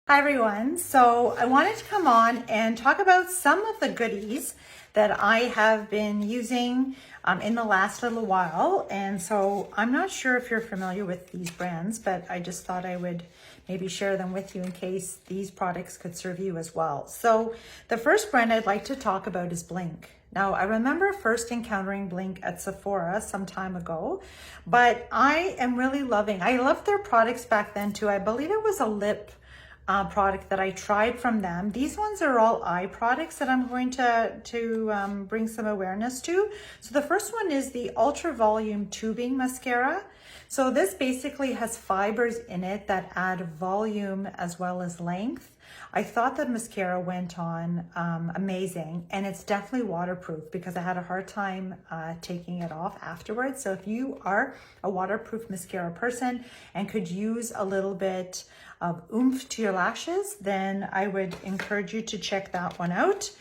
Hi everyone. So I wanted to come on and talk about some of the goodies that I have been using in the last little while. And so I'm not sure if you're familiar with these brands, but I just thought I would maybe share them with you in case these products could serve you as well. So the first brand I'd like to talk about is Blinc. Now, I remember first encountering Blinc at Sephora some time ago, but I am really I loved their products back then too. I believe it was a lip product that I tried from them. These ones are all eye products that I'm going to bring some awareness to. So the first one is the Ultra Volume Tubing Mascara. So this basically has fibers in it that add volume as well as length. I thought the mascara went on amazing, and it's definitely waterproof because I had a hard time taking it off afterwards. So if you are a waterproof mascara person and could use a little bit of oomph to your lashes, then I would encourage you to check that one out.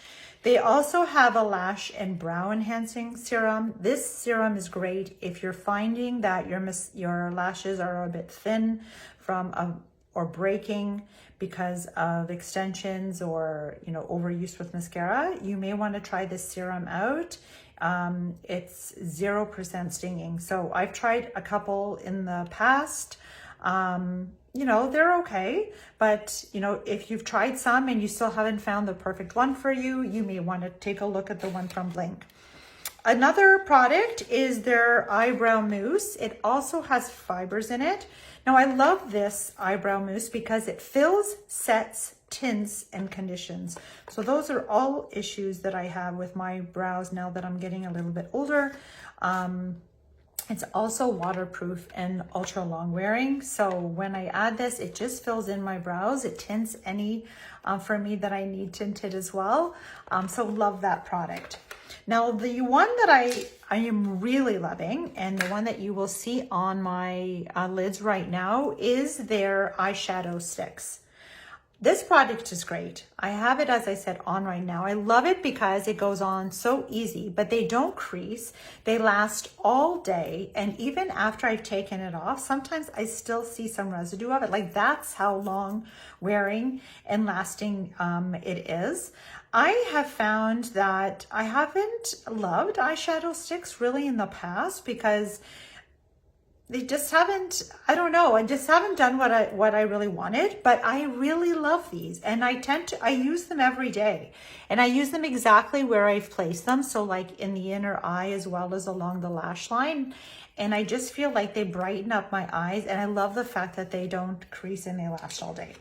They also have a lash and brow enhancing serum. This serum is great if you're finding that your lashes are a bit thin or breaking because of extensions or overuse with mascara. You may want to try this serum out. It's 0% stinging. So I've tried a couple in the past. They're okay, but if you've tried some and you still haven't found the perfect one for you, you may want to take a look at the one from Blinc. Another product is their eyebrow mousse. It also has fibers in it. Now I love this eyebrow mousse because it fills, sets, tints, and conditions. So those are all issues that I have with my brows now that I'm getting a little bit older. It's also waterproof and ultra long wearing. So when I add this, it just fills in my brows. It tints any for me that I need tinted as well. So love that product. Now the one that I am really loving, and the one that you will see on my lids right now, is their eyeshadow sticks. This product is great. I have it, as I said, on right now. I love it because it goes on so easy, but they don't crease. They last all day. And even after I've taken it off, sometimes I still see some residue of it. Like, that's how long wearing and lasting it is. I have found that I haven't loved eyeshadow sticks really in the past because they just haven't, I don't know, I just haven't done what I really wanted, but I really love these, and I use them every day, and I use them exactly where I've placed them. So like in the inner eye as well as along the lash line. And I just feel like they brighten up my eyes, and I love the fact that they don't crease and they last all day.